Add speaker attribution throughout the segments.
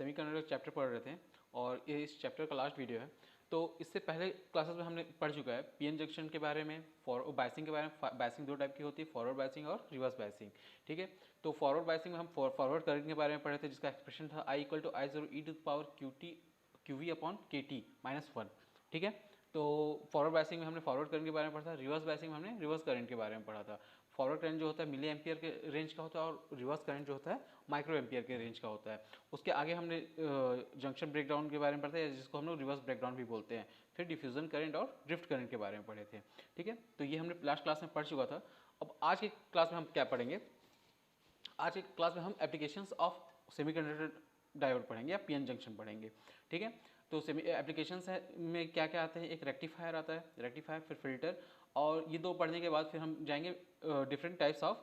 Speaker 1: Semiconductor chapter पढ़ रहे थे और ये इस चैप्टर का लास्ट वीडियो है। तो इससे पहले क्लासेस में हमने पढ़ चुका है पीएन जंक्शन के बारे में, बायसिंग के बारे में। बायसिंग दो टाइप की होती है, फॉरवर्ड बायसिंग और रिवर्स बायसिंग। ठीक है, तो फॉरवर्ड बायसिंग में हम फॉरवर्ड करंट के बारे में पढ़े थे, जिसका एक्सप्रेशन था I = I0 e to the power QV upon KT -1। ठीक है, तो फॉरवर्ड बायसिंग में हमने फॉरवर्ड करंट के बारे में पढ़ा था। रिवर्स बायसिंग में हमने रिवर्स करंट के बारे में पढ़ा था। फॉरवर्ड करंट जो होता है मिली एम्पियर के रेंज का होता है और रिवर्स करंट जो होता है माइक्रो एम्पियर के रेंज का होता है। उसके आगे हमने जंक्शन ब्रेकडाउन के बारे में पढ़ा था, जिसको हम लोग रिवर्स ब्रेकडाउन भी बोलते हैं। फिर डिफ्यूजन करंट और ड्रिफ्ट करंट के बारे में पढ़े थे। ठीक है, तो ये हमने लास्ट क्लास में पढ़ चुका था। अब आज की क्लास में हम क्या पढ़ेंगे? आज की क्लास में हम एप्लीकेशंस ऑफ सेमीकंडक्टर डायोड पढ़ेंगे या पीएन जंक्शन पढ़ेंगे। ठीक है, तो सेमी एप्लीकेशंस में क्या क्या आते हैं? एक रेक्टिफायर आता है, रेक्टिफायर, फिर फिल्टर, और ये दो पढ़ने के बाद फिर हम जाएंगे different types of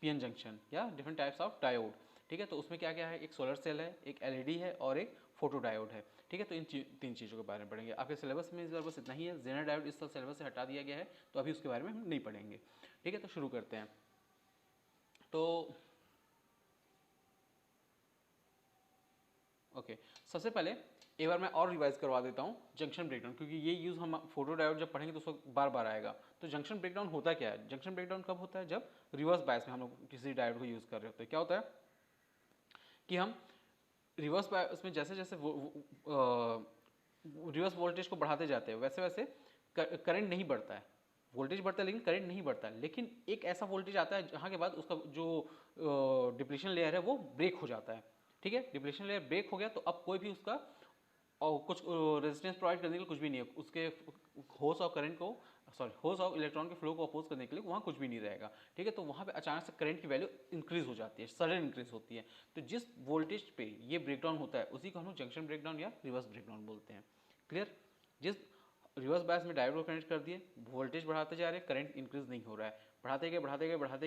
Speaker 1: PN junction या डिफरेंट टाइप्स ऑफ डायोड। ठीक है, तो उसमें क्या क्या है? एक सोलर सेल है, एक एलईडी है और एक फोटो डायोड है। ठीक है, तो इन तीन चीज़ों के बारे में पढ़ेंगे। आपके सिलेबस में इस बार बस इतना ही है। जेनर डायोड इस साल सिलेबस से हटा दिया गया है, तो अभी उसके बारे में हम नहीं पढ़ेंगे। ठीक है, तो शुरू करते हैं। तो ओके, सबसे पहले एक बार मैं और रिवाइज करवा देता हूँ जंक्शन ब्रेकडाउन, क्योंकि ये यूज़ हम फोटो डायोड जब पढ़ेंगे तो उसको बार बार आएगा। तो जंक्शन ब्रेकडाउन होता क्या है? जंक्शन ब्रेकडाउन कब होता है? जब रिवर्स बायस में हम लोग किसी डायोड को यूज़ कर रहे होते हैं। क्या होता है कि हम रिवर्स बायस में जैसे जैसे रिवर्स वोल्टेज को बढ़ाते जाते हैं वैसे वैसे करंट नहीं बढ़ता है। वोल्टेज बढ़ता है लेकिन करंट नहीं बढ़ता है। लेकिन एक ऐसा वोल्टेज आता है जहाँ के बाद उसका जो डिप्लीशन लेयर है वो ब्रेक हो जाता है। ठीक है, डिप्लीशन लेयर ब्रेक हो गया तो अब कोई भी उसका और कुछ रेजिस्टेंस प्रोवाइड करने के लिए कुछ भी नहीं है। उसके होस ऑफ करंट को, सॉरी, होस ऑफ इलेक्ट्रॉन के फ्लो को अपोज करने के लिए वहाँ कुछ भी नहीं रहेगा। ठीक है, तो वहाँ पे अचानक से करंट की वैल्यू इंक्रीज हो जाती है, सडन इंक्रीज होती है। तो जिस वोल्टेज पे ये ब्रेकडाउन होता है उसी को हम लोग जंक्शन ब्रेकडाउन या रिवर्स ब्रेकडाउन बोलते हैं। क्लियर? जिस रिवर्स बायस में डायोड को कनेक्ट कर दिए, वोल्टेज बढ़ाते जा रहे हैं, करंट इंक्रीज नहीं हो रहा है, बढ़ाते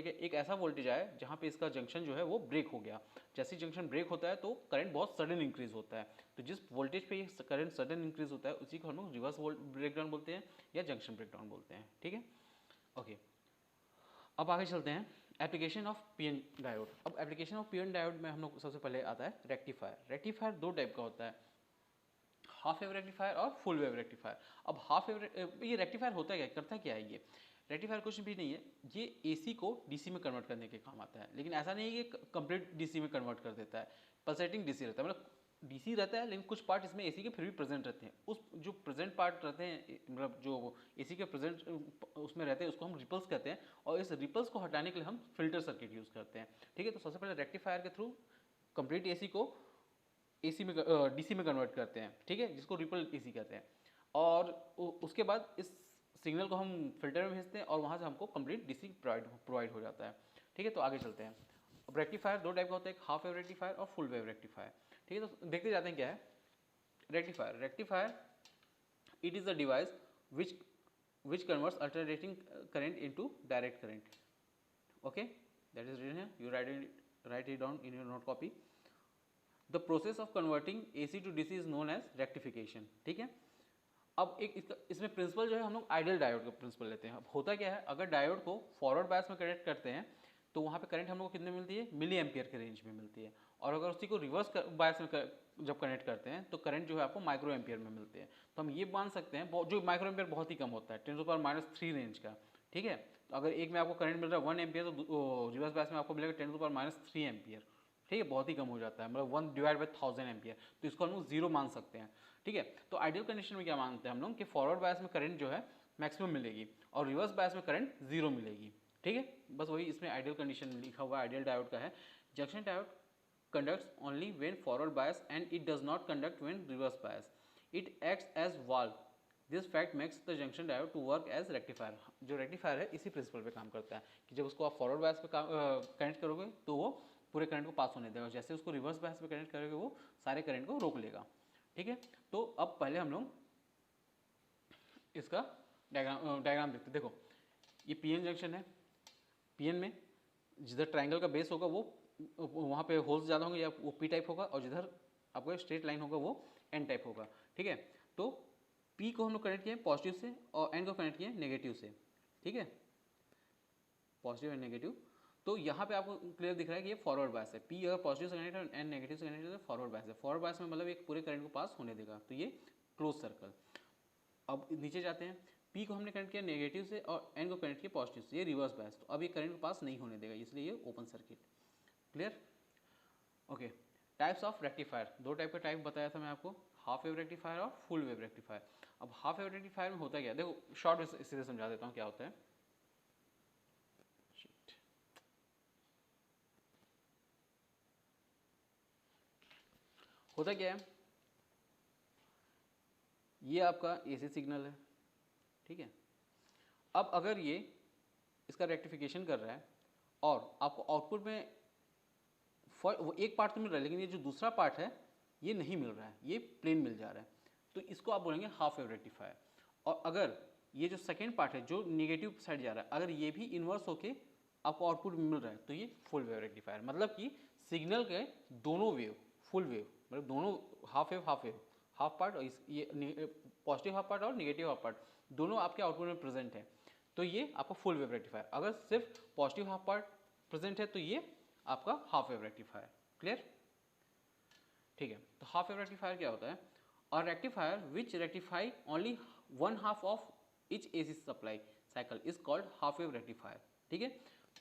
Speaker 1: गए एक ऐसा वोल्टेज आया जहाँ पे इसका जंक्शन जो है वो ब्रेक हो गया। जैसे जंक्शन ब्रेक होता है तो करंट बहुत सडन इंक्रीज होता है। तो जिस वोल्टेज पे ये करंट सडन इंक्रीज होता है उसी को हम लोग रिवर्स ब्रेकडाउन बोलते हैं या जंक्शन ब्रेकडाउन बोलते हैं। ठीक है, ओके, अब आगे चलते हैं एप्लीकेशन ऑफ पीएन डायोड। अब एप्लीकेशन ऑफ पीएन डायोड में हम लोग सबसे पहले आता है रेक्टिफायर। रेक्टिफायर दो टाइप का होता है, हाफ वेव रेक्टिफायर और फुल वेव रेक्टिफायर। अब हाफ वेव, ये रेक्टिफायर होता है क्या, करता क्या है? ये रेक्टिफायर कुछ भी नहीं है, ये एसी को डीसी में कन्वर्ट करने के काम आता है। लेकिन ऐसा नहीं है कि कंप्लीट डीसी में कन्वर्ट कर देता है, पल्सेटिंग डीसी रहता है। मतलब डीसी रहता है लेकिन कुछ पार्ट इसमें एसी के फिर भी प्रेजेंट रहते हैं। उस जो प्रेजेंट पार्ट रहते हैं, मतलब जो एसी के प्रेजेंट उसमें रहते हैं, उसको हम रिपल्स कहते हैं। और इस रिपल्स को हटाने के लिए हम फिल्टर सर्किट यूज़ करते हैं। ठीक है, तो सबसे पहले रेक्टिफायर के थ्रू कंप्लीट एसी को एसी में डीसी में कन्वर्ट करते हैं। ठीक है, जिसको रिपल एसी कहते हैं। और उसके बाद इस सिग्नल को हम फिल्टर में भेजते हैं और वहाँ से हमको कंप्लीट डीसी प्रोवाइड हो जाता है। ठीक है, तो आगे चलते हैं। अब रेक्टिफायर दो टाइप का होता है, एक हाफ वेव रेक्टिफायर और फुल वेव रेक्टिफायर। ठीक है, तो देखते जाते हैं क्या है rectifier. Rectifier it is a device which converts alternating current into direct current. Okay, that is written here, you write it down in your note copy. The process of converting AC to DC is known as rectification. ठीक है, अब एक इसमें principal जो है हम लोग ideal diode का प्रिंसिपल लेते हैं। अब होता क्या है, अगर डायोड को फॉरवर्ड बायस में कनेक्ट करते हैं तो वहाँ पे करंट हम लोग को कितने मिलती है? मिली एम्पियर के रेंज में मिलती है। और अगर उसी को रिवर्स बायस में जब कनेक्ट करते हैं तो करंट जो है आपको माइक्रो एम्पियर में मिलते हैं। तो हम ये मान सकते हैं, जो माइक्रो एम्पियर बहुत ही कम होता है, 10⁻³ रेंज का। ठीक है, तो अगर एक में आपको करंट मिल रहा है 1 एम्पियर तो रिवर्स बायस में आपको मिलेगा 10⁻³ एम्पियर। ठीक है, बहुत ही कम हो जाता है, मतलब 1/1000 एम्पियर। तो इसको हम लोग जीरो मान सकते हैं। ठीक है, तो आइडियल कंडीशन में क्या मानते हैं हम लोग कि फॉरवर्ड बायस में करंट जो है मैक्सिमम मिलेगी और रिवर्स बायस में करंट जीरो मिलेगी। ठीक है, बस वही इसमें आइडियल कंडीशन लिखा हुआ आइडियल डायोड का है। Junction diode conducts only when forward bias and it does not conduct when reverse bias. It acts as valve. This fact makes the junction diode to work as rectifier. जो rectifier है इसी principal पे काम करता है कि जब उसको आप फॉरवर्ड बायस पे कनेक्ट करोगे तो वो पूरे करंट को पास होने देगा, जैसे उसको रिवर्स बायस पे कनेक्ट करोगे वो सारे करंट को रोक लेगा। ठीक है, तो अब पहले हम लोग इसका डायग्राम देखते। देखो, ये पीएन जंक्शन है। पीएन में जिधर ट्राइंगल का बेस होगा वो वहाँ पे होल्स ज़्यादा होंगे या वो पी टाइप होगा, और जिधर आपको स्ट्रेट लाइन होगा वो एन टाइप होगा। ठीक है, तो पी को हम लोग कनेक्ट किए पॉजिटिव से और एन को कनेक्ट किए नेगेटिव से। ठीक है, पॉजिटिव एंड नेगेटिव। तो यहाँ पे आपको क्लियर दिख रहा है कि ये फॉरवर्ड बायस है। पी अगर पॉजिटिव से कनेक्ट है एंड नेगेटिव से कनेक्ट है तो फॉरवर्ड बायस है। फॉरवर्ड बायस में मतलब एक पूरे करंट को पास होने देगा, तो ये क्लोज सर्कल। अब नीचे जाते हैं, पी को हमने कनेक्ट किया नेगेटिव से और एन को कनेक्ट किया पॉजिटिव से, ये रिवर्स बायस, तो अब ये करंट को पास नहीं होने देगा, इसलिए ये open circuit. Clear? Okay. Types of rectifier, दो टाइप का टाइप बताया था मैं आपको, हाफ वेव रेक्टिफायर और फुल वेव रेक्टिफायर। अब हाफ वेव रेक्टिफायर में होता क्या है, देखो शॉर्ट में सीधे समझा देता हूँ क्या होता है। होता क्या है, ये आपका एसी सिग्नल है, ठीक है। अब अगर ये इसका रेक्टिफिकेशन कर रहा है और आपको आउटपुट में वो एक पार्ट तो मिल रहा है, लेकिन ये जो दूसरा पार्ट है ये नहीं मिल रहा है, ये प्लेन मिल जा रहा है, तो इसको आप बोलेंगे हाफ वेव रेक्टिफायर। और अगर ये जो सेकेंड पार्ट है जो निगेटिव साइड जा रहा है, अगर ये भी इन्वर्स होके आपको आउटपुट मिल रहा है, तो ये फुल वेव रेक्टिफायर। मतलब कि सिग्नल के दोनों वेव, फुल वेव मतलब दोनों हाफ वेव, हाफ पार्ट और ये पॉजिटिव हाफ पार्ट और निगेटिव हाफ पार्ट दोनों आपके आउटपुट में प्रेजेंट है, तो ये आपका फुल वेव रेक्टिफायर। अगर सिर्फ पॉजिटिव हाफ पार्ट प्रेजेंट है तो ये आपका हाफ वेव रेक्टिफायर। क्लियर? ठीक है, तो हाफ वेव रेक्टिफायर क्या होता है, और rectifier which rectify only one half of each AC supply cycle is called half wave rectifier. ठीक है,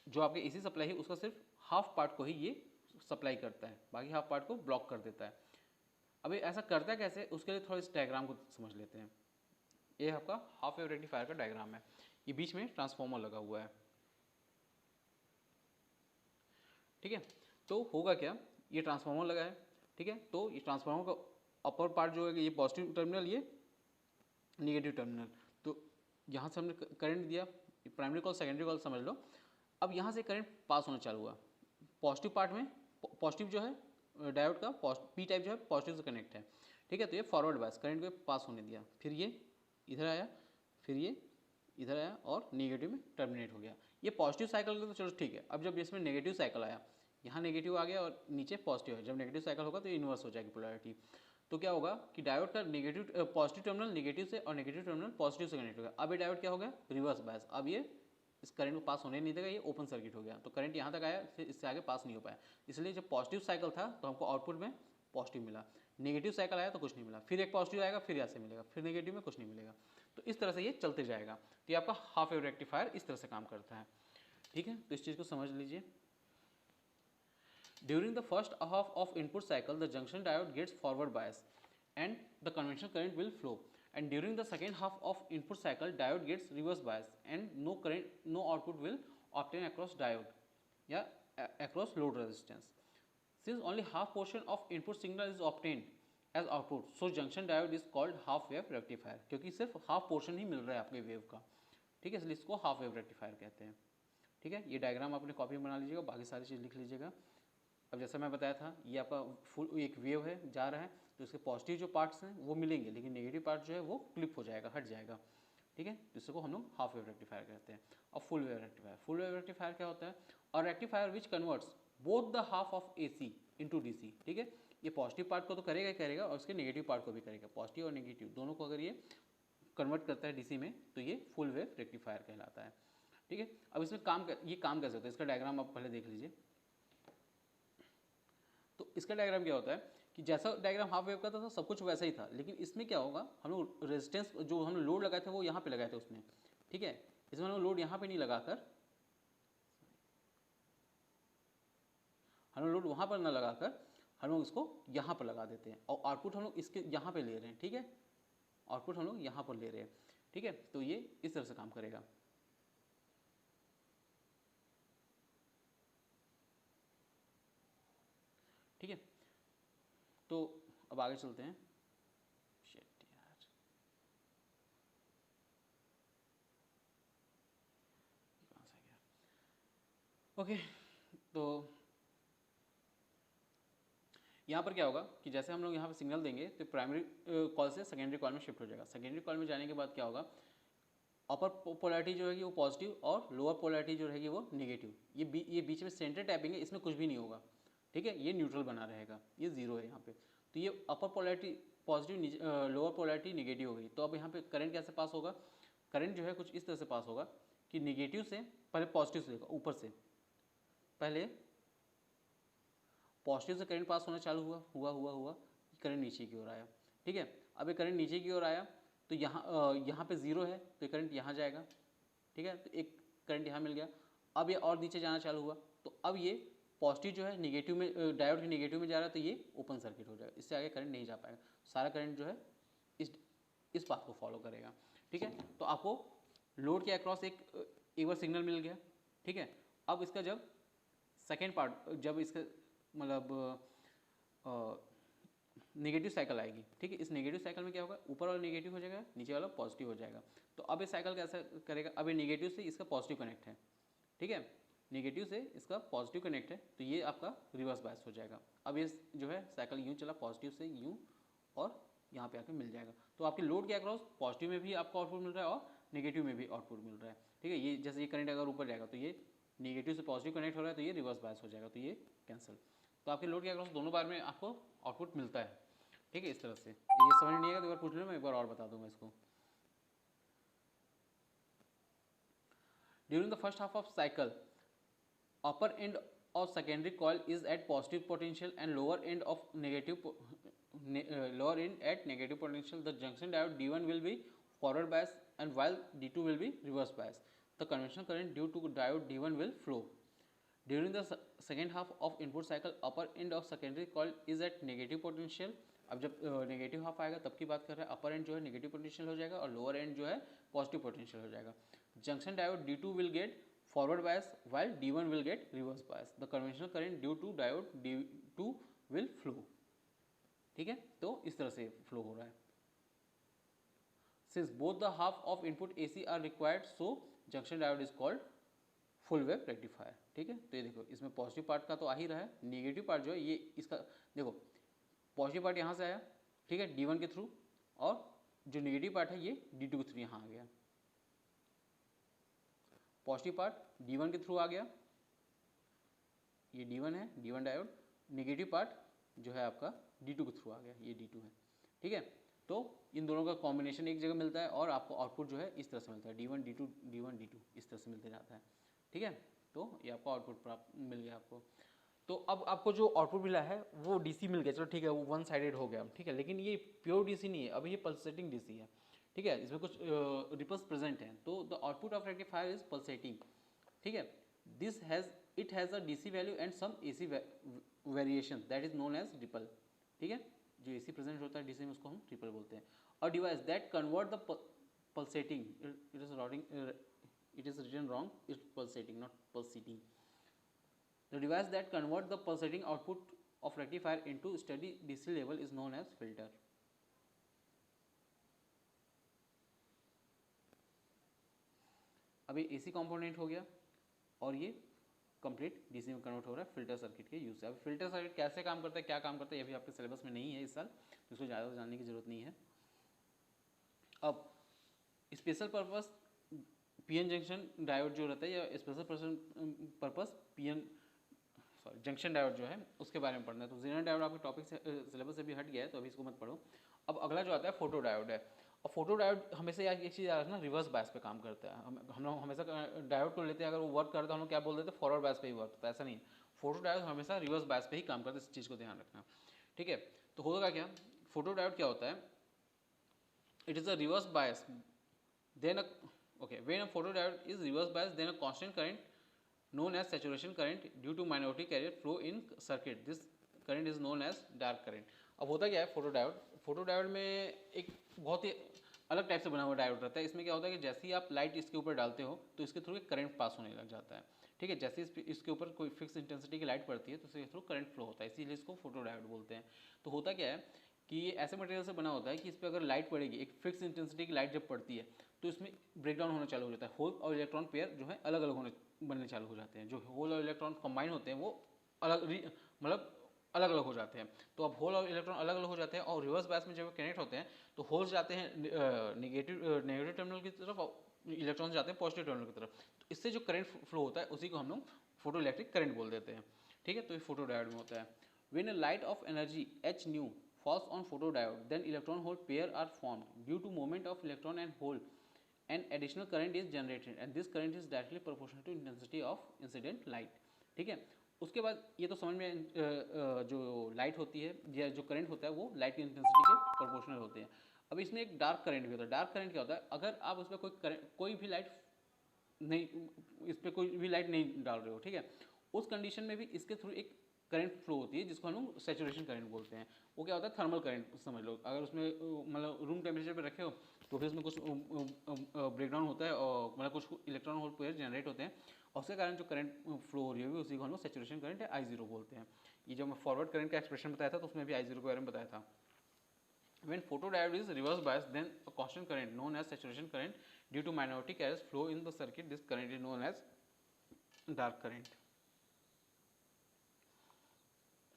Speaker 1: जो आपके एसी सप्लाई है उसका सिर्फ हाफ पार्ट को ही ये सप्लाई करता है, बाकी हाफ पार्ट को ब्लॉक कर देता है। अभी ऐसा करता है कैसे, उसके लिए थोड़ा इस डायग्राम को समझ लेते हैं। ये आपका हाफ वेव रेक्टिफायर का डायग्राम है, ये बीच में ट्रांसफॉर्मर लगा हुआ है, ठीक है। तो होगा क्या, ये ट्रांसफार्मर लगा है, ठीक है, तो ये ट्रांसफार्मर का अपर पार्ट जो है ये पॉजिटिव टर्मिनल, ये निगेटिव टर्मिनल, तो यहाँ से हमने करंट दिया, प्राइमरी कॉल सेकेंडरी कॉल समझ लो। अब यहाँ से करंट पास होना चालू हुआ, पॉजिटिव पार्ट में, पॉजिटिव जो है डायोड का पी टाइप जो है पॉजिटिव से कनेक्ट है, ठीक है, तो ये फॉरवर्ड बायस करंट को पास होने दिया, फिर ये इधर आया, फिर ये इधर आया और नेगेटिव में टर्मिनेट हो गया। ये पॉजिटिव साइकिल का तो चलो ठीक है। अब जब इसमें नेगेटिव साइकिल आया, यहाँ नेगेटिव आ गया और नीचे पॉजिटिव है, जब नेगेटिव साइकिल होगा तो ये इन्वर्स हो जाएगी पोलैरिटी। तो क्या होगा कि डायोड का नेगेटिव पॉजिटिव टर्मिनल नेगेटिव से और नेगेटिव टर्मिनल पॉजिटिव से कनेक्ट हो गया। अब ये डायोड क्या हो गया, रिवर्स बायस, अब ये इस करंट को पास होने नहीं देगा, ये ओपन सर्किट हो गया, तो करंट यहाँ तक आया, फिर इससे आगे पास नहीं हो पाया। इसलिए जब पॉजिटिव साइकिल था तो हमको आउटपुट में पॉजिटिव मिला, नेगेटिव साइकिल आया तो कुछ नहीं मिला, फिर एक पॉजिटिव आएगा, फिर यहाँ से मिलेगा, फिर नेगेटिव में कुछ नहीं मिलेगा। तो इस तरह से ये चलते जाएगा। तो ये आपका हाफ वेव रेक्टिफायर इस तरह से काम करता है, ठीक है। तो इस चीज़ को समझ लीजिए। During the first half of input cycle, the junction diode gets forward bias and the conventional current will flow. And during the second half of input cycle, diode gets reverse bias and no current, no output will obtain across diode, yeah, across load resistance. Since only half portion of input signal is obtained as output, so junction diode is called half wave rectifier. क्योंकि सिर्फ half portion ही मिल रहा है आपके wave का, ठीक है, इसलिए इसको हाफ वेव रेक्टिफायर कहते हैं, ठीक है। ये डायग्राम आपने कॉपी में बना लीजिएगा, बाकी सारी चीज़ लिख लीजिएगा। अब जैसा मैं बताया था, ये आपका फुल एक वेव है जा रहा है, तो इसके पॉजिटिव जो पार्ट्स हैं वो मिलेंगे, लेकिन नेगेटिव पार्ट जो है वो क्लिप हो जाएगा, हट जाएगा, ठीक है, जिसको हम लोग हाफ वेव रेक्टिफायर कहते हैं। और full wave rectifier, full wave rectifier क्या होता है, और rectifier which converts both the half of AC into DC, ठीक है। ये पॉजिटिव पार्ट को तो करेगा ही करेगा और उसके नेगेटिव पार्ट को भी करेगा, पॉजिटिव और नेगेटिव दोनों को अगर ये कन्वर्ट करता है DC में, तो ये फुल वेव रेक्टिफायर कहलाता है, ठीक है। अब इसमें ये काम कैसे होता है, इसका डायग्राम आप पहले देख लीजिए। तो इसका डायग्राम क्या होता है कि जैसा डायग्राम हाफ वेव का था सब कुछ वैसा ही था, लेकिन इसमें क्या होगा, हम लोग रेजिस्टेंस जो हम लोड लगाए थे वो यहाँ पे लगाए थे उसमें, ठीक है। इसमें हम लोग लोड यहाँ पे नहीं लगाकर, हम लोग लोड वहाँ पर ना लगाकर हम लोग इसको यहाँ पर लगा देते हैं, और आउटपुट हम लोग इसके यहाँ पे ले रहे हैं, ठीक है, आउटपुट हम लोग यहाँ पर ले रहे हैं, ठीक है। तो ये इस तरह से काम करेगा, ठीक है। तो अब आगे चलते हैं। शिट यार, कहाँ से गया। ओके, तो यहाँ पर क्या होगा कि जैसे हम लोग यहाँ पे सिग्नल देंगे तो प्राइमरी कॉल से सेकेंडरी कॉल में शिफ्ट हो जाएगा। सेकेंडरी कॉल में जाने के बाद क्या होगा, अपर पोलैरिटी जो रहेगी वो पॉजिटिव और लोअर पोलैरिटी जो रहेगी वो निगेटिव। ये बीच में सेंटर टैपिंग है, इसमें कुछ भी नहीं होगा, ठीक है, ये न्यूट्रल बना रहेगा, ये जीरो है यहाँ पे। तो ये upper polarity positive, lower polarity negative हो गई। तो अब यहाँ पे करंट कैसे पास होगा, करंट जो है कुछ इस तरह से पास होगा कि निगेटिव से पहले पॉजिटिव से ऊपर से, पहले पॉजिटिव से करंट पास होना चालू हुआ, करंट नीचे की ओर आया, ठीक है। अब ये करंट नीचे की ओर आया तो यहाँ पे जीरो है तो ये करंट यहाँ जाएगा, ठीक है। तो एक करंट यहाँ मिल गया। अब ये और नीचे जाना चालू हुआ तो अब ये पॉजिटिव जो है निगेटिव में, डायोड के निगेटिव में जा रहा है तो ये ओपन सर्किट हो जाएगा, इससे आगे करंट नहीं जा पाएगा। सारा करंट जो है इस बात को फॉलो करेगा, ठीक है। तो आपको लोड के अक्रॉस एक बार सिग्नल मिल गया, ठीक है। अब इसका जब सेकेंड पार्ट, जब इसका मतलब नेगेटिव साइकिल आएगी, ठीक है। इस नेगेटिव साइकिल में क्या होगा, ऊपर वाला नेगेटिव हो जाएगा, नीचे वाला पॉजिटिव हो जाएगा। तो अब ये साइकिल कैसा करेगा, अब ये नेगेटिव से इसका पॉजिटिव कनेक्ट है, ठीक है। नेगेटिव से इसका पॉजिटिव कनेक्ट है तो ये आपका रिवर्स बायस हो जाएगा। अब ये जो है साइकिल यूँ चला, पॉजिटिव से यूँ और यहाँ पे आके मिल जाएगा। तो आपके लोड के अक्रॉस पॉजिटिव में भी आपको आउटपुट मिल रहा है और नेगेटिव में भी आउटपुट मिल रहा है, ठीक है। ये जैसे ये करंट अगर ऊपर जाएगा तो ये नेगेटिव से पॉजिटिव कनेक्ट हो रहा है तो ये रिवर्स बायस हो जाएगा, तो ये कैंसिल। तो आपके लोड के अक्रॉस दोनों बार में आपको आउटपुट मिलता है, ठीक है। इस तरह से ये समझ नहीं आएगा तो एक बार पूछ लेना, मैं एक बार और बता दूंगा इसको। During the first half of cycle, upper and of secondary coil is at positive potential and lower end of negative lower end at negative potential. The junction diode D1 will be forward bias and while D2 will be reverse bias. The conventional current due to diode D1 will flow. During the second half of input cycle, upper end of secondary coil is at negative potential. अब जब negative half आएगा तब की बात कर रहे हैं, अपर and जो है नेगेटिव पोटेंशियल हो जाएगा और लोअर एंड जो है पॉजिटिव पोटेंशियल हो जाएगा। Junction diode D2 will get forward bias while D1 will get reverse bias. The conventional current due to diode D2 will flow, ठीक है। तो इस तरह से फ्लो हो रहा है। Since both the half of input AC are required, so junction diode is called full wave rectifier, ठीक है। तो ये देखो इसमें पॉजिटिव पार्ट का तो आ ही रहा है, नेगेटिव पार्ट जो है ये इसका देखो पॉजिटिव पार्ट यहाँ से आया, ठीक है, D1 के थ्रू, और जो नेगेटिव पार्ट है ये D2 के थ्रू यहाँ आ गया। पॉजिटिव पार्ट D1 के थ्रू आ गया, ये D1 है, D1 डायोड। नेगेटिव पार्ट जो है आपका D2 के थ्रू आ गया, ये D2 है, ठीक है। तो इन दोनों का कॉम्बिनेशन एक जगह मिलता है और आपको आउटपुट जो है इस तरह से मिलता है, D1 D2 D1 D2 इस तरह से मिलते जाता है, ठीक है। तो ये आपको आउटपुट प्राप्त मिल गया आपको। तो अब आपको जो आउटपुट मिला है वो DC मिल गया, चलो ठीक है, वो वन साइडेड हो गया, ठीक है। लेकिन ये प्योर DC नहीं है, अभी ये पल्सेटिंग DC है, ठीक है। इसमें कुछ रिपल्स प्रेजेंट हैं, तो the output of rectifier is pulsating, ठीक है। This has it has a DC value and some AC variation that is known as ripple, ठीक है। जो AC प्रेजेंट होता है DC में उसको हम रिपल बोलते हैं। और device that convert the pulsating, it is written wrong, it's pulsating not pulsating. The device that converts the pulsating output of rectifier into steady DC level is known as filter. अब ये AC component हो गया और ये complete DC में convert हो रहा है फिल्टर सर्किट के यूज से। अब फिल्टर सर्किट कैसे काम करता है, क्या काम करता है, ये भी आपके सिलेबस में नहीं है इस साल, तो इसको ज़्यादा जानने की जरूरत नहीं है। अब special purpose PN junction diode जो रहता है या special purpose PN junction diode जो है उसके बारे में पढ़ना है। तो जेनर डायोड आपके टॉपिक से सिलेबस से भी हट गया है तो अभी इसको मत पढ़ो। अब अगला जो आता है फोटो डायोड है। और फोटो डायोड हमेशा यार एक चीज़ याद रखना, रिवर्स बायस पे काम करता है। हम लोग हमेशा डायोड को लेते हैं, अगर वो वर्क करता है हम लोग क्या बोल देते हैं, फॉरवर्ड बायस पे ही वर्क, तो ऐसा नहीं है। फोटो डायोड हमेशा रिवर्स बायस पे ही काम करता है, इस चीज़ को ध्यान रखना, ठीक है। तो होगा क्या, फोटो डायोड क्या होता है, it is a reverse bias then when a photodiode is reverse biased, then a constant current known as saturation current due to minority carrier flow in circuit. This current is known as dark current. अब होता क्या है, photo diode में एक बहुत ही अलग type से बना हुआ डायोड रहता है। इसमें क्या होता है कि जैसे ही आप लाइट इसके ऊपर डालते हो तो इसके थ्रू करंट पास होने लग जाता है, ठीक है। जैसे इसके ऊपर कोई फिक्स इंटेंसिटी की लाइट पड़ती है तो इसके थ्रू करंट फ्लो होता है, इसीलिए इसको फोटो डायोड बोलते हैं। तो होता क्या है कि ये ऐसे मटेरियल से बना होता है कि इस पर अगर लाइट पड़ेगी, एक फिक्स इंटेंसिटी की लाइट जब पड़ती है तो इसमें ब्रेकडाउन होना चालू हो जाता है। होल और इलेक्ट्रॉन पेयर जो है अलग अलग बनने चालू हो जाते हैं। जो होल और इलेक्ट्रॉन कंबाइन होते हैं वो मतलब अलग अलग हो जाते हैं। तो अब होल और इलेक्ट्रॉन अलग अलग हो जाते हैं और रिवर्स बायस में जब कनेक्ट होते हैं तो होल्स जाते हैं नेगेटिव टर्मिनल की तरफ और इलेक्ट्रॉन जाते हैं पॉजिटिव टर्मिनल की तरफ। तो इससे जो करंट फ्लो होता है उसी को हम लोग फोटो इलेक्ट्रिक करंट बोल देते हैं, ठीक है। तो ये फोटो डायोड में होता है। When a light of energy h nu falls on photodiode, then electron hole pair are formed. Due to movement of electron and hole, an additional current is generated and this current is directly proportional to intensity of incident light. ठीक है। उसके बाद ये तो समझ में जो light होती है या जो करंट होता है वो लाइट की इंटेंसिटी के प्रोपोर्शनल होते हैं। अब इसमें एक डार्क करंट भी होता है। डार्क करंट क्या होता है, अगर आप उसमें कोई भी लाइट नहीं, इस पर कोई भी लाइट नहीं डाल रहे हो, ठीक है, उस कंडीशन में भी इसके थ्रू एक करंट फ्लो होती है जिसको हम लोग सैचुरेशन करंट बोलते हैं। वो क्या होता है, थर्मल करंट समझ लो। अगर उसमें मतलब रूम टेम्परेचर पे रखे हो तो फिर उसमें कुछ ब्रेकडाउन होता है और मतलब कुछ इलेक्ट्रॉन होल पेयर जनरेट होते हैं और उसके कारण जो करंट फ्लो हो रही होगी उसी को हम लोग सैचुरेशन करंट या I0 बोलते हैं। ये जो मैं फॉरवर्ड करंट का एक्सप्रेशन बताया था तो उसमें भी I0 के बारे में बताया था। When photodiode is reverse biased, then a constant current known as saturation current due to minority carriers flow in the circuit. This current is known as dark current.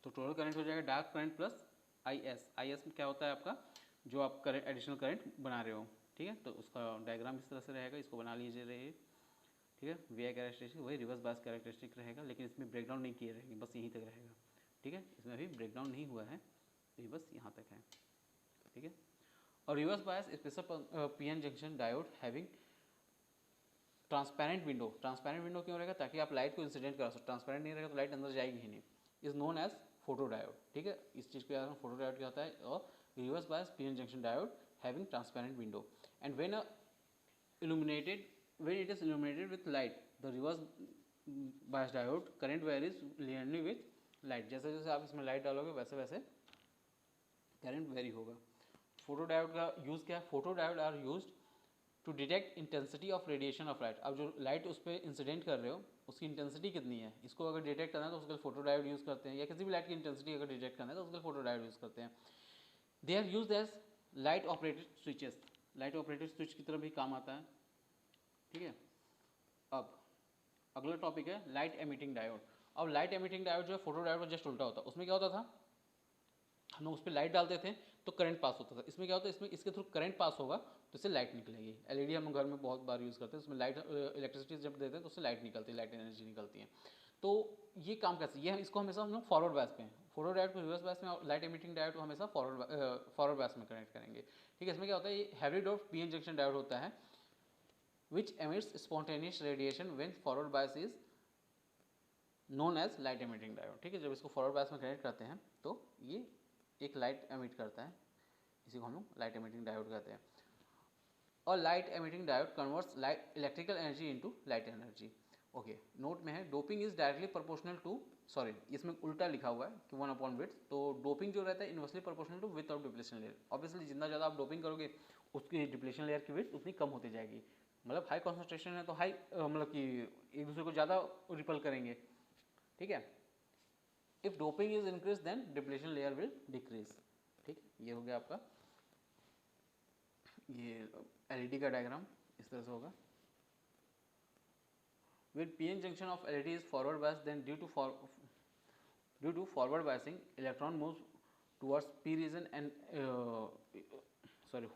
Speaker 1: तो टोटल करंट हो जाएगा dark current plus I S में क्या होता है आपका, जो आप करंट एडिशनल करंट बना रहे हो, ठीक है। तो उसका डायग्राम इस तरह से रहेगा, इसको बना लीजिए रहे, ठीक है। वी आई कैरेक्टरिस्टिक वही रिवर्स बायस कैरेक्टरिस्टिक रहेगा, लेकिन इसमें ब्रेकडाउन नहीं किए रहेंगे, बस यहीं तक रहेगा, ठीक है। इसमें अभी ब्रेकडाउन नहीं हुआ है, ये बस यहाँ तक है, ठीक है। और reverse bias special PN junction diode having transparent window क्यों रहेगा, ताकि आप लाइट को इंसिडेंट करा सको। ट्रांसपेरेंट नहीं रहेगा तो लाइट अंदर जाएगी ही नहीं। Is known as photo diode, ठीक है। इस चीज़ के कारण फोटो डायोड क्या होता है। और reverse bias PN junction diode having transparent window and when it is illuminated with light, the reverse bias diode current varies linearly with light। जैसे जैसे आप इसमें लाइट डालोगे वैसे वैसे करंट वेरी होगा। फोटो डायोड का यूज़ क्या है, photo diode are used to detect intensity of radiation of light. अब जो लाइट उस पर इंसिडेंट कर रहे हो उसकी इंटेंसिटी कितनी है, इसको अगर डिटेक्ट करना है तो उसके लिए फोटो डायोड यूज़ करते हैं, या किसी भी लाइट की इंटेंसिटी अगर डिटेक्ट करना है तो उसके लिए फोटो डायोड यूज़ करते हैं। They are used as light operated switches, light operated switch की तरह भी काम आता है, ठीक है। अब अगला टॉपिक है लाइट एमिटिंग डायोड। अब लाइट एमिटिंग डायोड जो है फोटो डायोड का जस्ट उल्टा होता है। उसमें क्या होता था, हम लोग उस पर लाइट डालते थे तो करंट पास होता था। इसमें क्या होता है, इसमें इसके थ्रू करंट पास होगा तो इससे लाइट निकलेगी। एलईडी हम घर में बहुत बार यूज़ करते हैं, उसमें लाइट इलेक्ट्रिसिटी जब देते हैं तो उससे लाइट निकलती है, लाइट एनर्जी निकलती है। तो ये काम कैसे, ये इसको हमेशा हम लोग फॉरवर्ड बैस पे हैं, फोटो डायोड को रिवर्स बैस में, और लाइट एमिटिंग डायोड को हमेशा फॉरवर्ड बैस में कनेक्ट करेंगे, ठीक है। इसमें क्या होता है, ये heavy dope PN junction diode होता है which emits spontaneous radiation when forward bias is known as light emitting diode, ठीक है। जब इसको फॉरवर्ड बायस में कनेक्ट करते हैं तो ये एक लाइट एमिट करता है, इसी को हम लोग लाइट एमिटिंग डायोड कहते हैं। और light emitting diode converts light electrical energy into light energy. Okay, note में है doping is directly proportional to, sorry इसमें उल्टा लिखा हुआ है कि 1/width। तो डोपिंग जो रहता है inversely proportional to width of depletion layer. Obviously जितना ज़्यादा आप डोपिंग करोगे उसकी डिप्लेशन लेयर की विड्थ उतनी कम होती जाएगी। मतलब हाई कॉन्सेंट्रेशन है तो हाई मतलब कि एक दूसरे को ज़्यादा रिपल करेंगे, ठीक है। If doping is increase then depletion layer will decrease, ठीक। ये हो गया आपका ये एलईडी का डायग्राम इस तरह से होगा। When PN junction of LED is forward biased, then due to forward biasing, electron moves towards P region and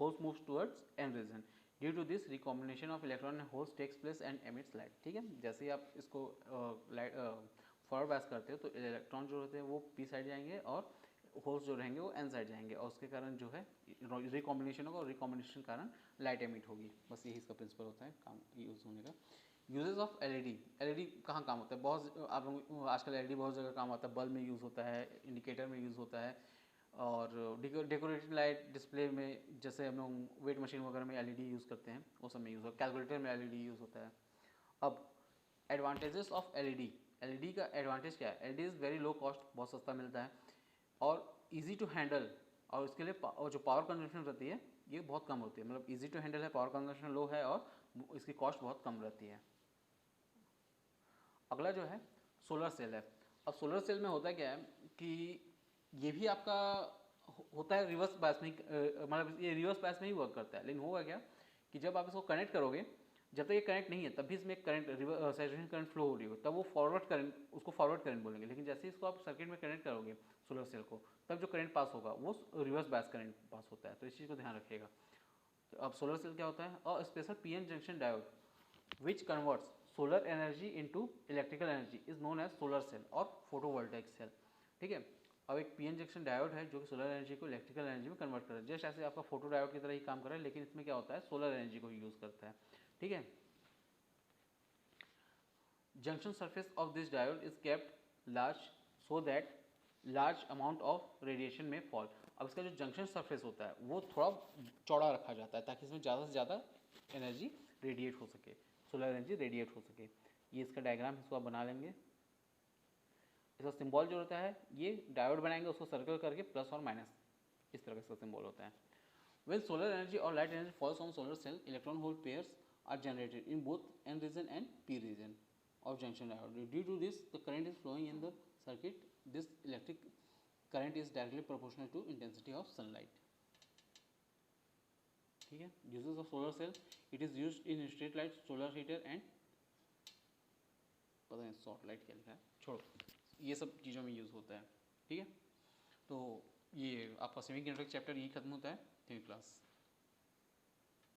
Speaker 1: holes moves towards N region. Due to this, recombination of electron and holes takes place and emits light, ठीक है। जैसे ही आप इसको light forward bias करते हो तो electron जो होते हैं वो P साइड जाएंगे और होल्स जो रहेंगे वो N साइड जाएंगे, और उसके कारण जो है रिकॉम्बिनेशन होगा और रिकॉम्बिनेशन के कारण लाइट एमिट होगी। बस यही इसका प्रिंसिपल होता है काम यूज होने का। यूजेस ऑफ एलईडी कहाँ काम होता है, बहुत आप लोग आजकल एलईडी बहुत जगह काम आता है। बल्ब में यूज़ होता है, इंडिकेटर में यूज़ होता है, और डेकोरेटिव लाइट डिस्प्ले में जैसे हम लोग वेट मशीन वगैरह में एलईडी यूज़ करते हैं वो सब में यूज़ होता है। कैलकुलेटर में एलईडी यूज़ होता है। अब एडवांटेजेस ऑफ एलईडी का एडवांटेज क्या है, LED is very low cost, बहुत सस्ता मिलता है और ईजी टू हैंडल, और इसके लिए और जो पावर कंजप्शन रहती है ये बहुत कम होती है। मतलब ईजी टू हैंडल है, पावर कंजप्शन लो है और इसकी कॉस्ट बहुत कम रहती है। अगला जो है सोलर सेल है। अब सोलर सेल में होता क्या है कि ये भी आपका होता है रिवर्स बायस में, मतलब ये रिवर्स बायस में ही वर्क करता है। लेकिन होगा क्या कि जब आप इसको कनेक्ट करोगे, जब तक ये कनेक्ट नहीं है तब भी इसमें करंट सैचुरेशन करंट फ्लो हो रही हो, तब वो फॉरवर्ड करंट, उसको फॉरवर्ड करंट बोलेंगे। लेकिन जैसे ही इसको आप सर्किट में कनेक्ट करोगे सोलर सेल को, तब जो करंट पास होगा वो रिवर्स बायस करंट पास होता है। तो इस चीज़ को ध्यान रखिएगा। तो अब सोलर सेल क्या होता है, और special PN junction diode which converts solar energy into electrical energy is known as solar cell और फोटोवोल्टाइक सेल, ठीक है। अब एक पीएन जंक्शन डायोड है जो कि सोलर एनर्जी को इलेक्ट्रिकल एनर्जी में कन्वर्ट कर रहा है। जस्ट ऐसे आपका फोटो डायोड की तरह ही काम कर रहा है, लेकिन इसमें क्या होता है सोलर एनर्जी को यूज़ करता है, ठीक है। Junction surface of this diode is kept large so that large amount of radiation में फॉल। अब इसका जो जंक्शन सरफेस होता है वो थोड़ा चौड़ा रखा जाता है ताकि इसमें ज़्यादा से ज़्यादा एनर्जी रेडिएट हो सके, सोलर एनर्जी रेडिएट हो सके। ये इसका डायग्राम, इसको आप बना लेंगे। इसका सिंबल जो होता है, ये डायोड बनाएंगे, उसको सर्कल करके प्लस और माइनस इस तरह का इसका सिंबल होता है। When solar energy or light energy falls on solar cell, electron hole pairs are generated in both N region and P region of junction diode. Due to this, the current is flowing in the circuit. This electric current is directly proportional to intensity of sunlight. ठीक है। Uses of solar cell, it is used in street light, solar heater and पता नहीं short light क्या लिखा है, छोड़ो, ये सब चीज़ों में यूज़ होता है। ठीक है, तो ये आपका सेमीकंडक्टर चैप्टर यही खत्म होता है। Thank you class.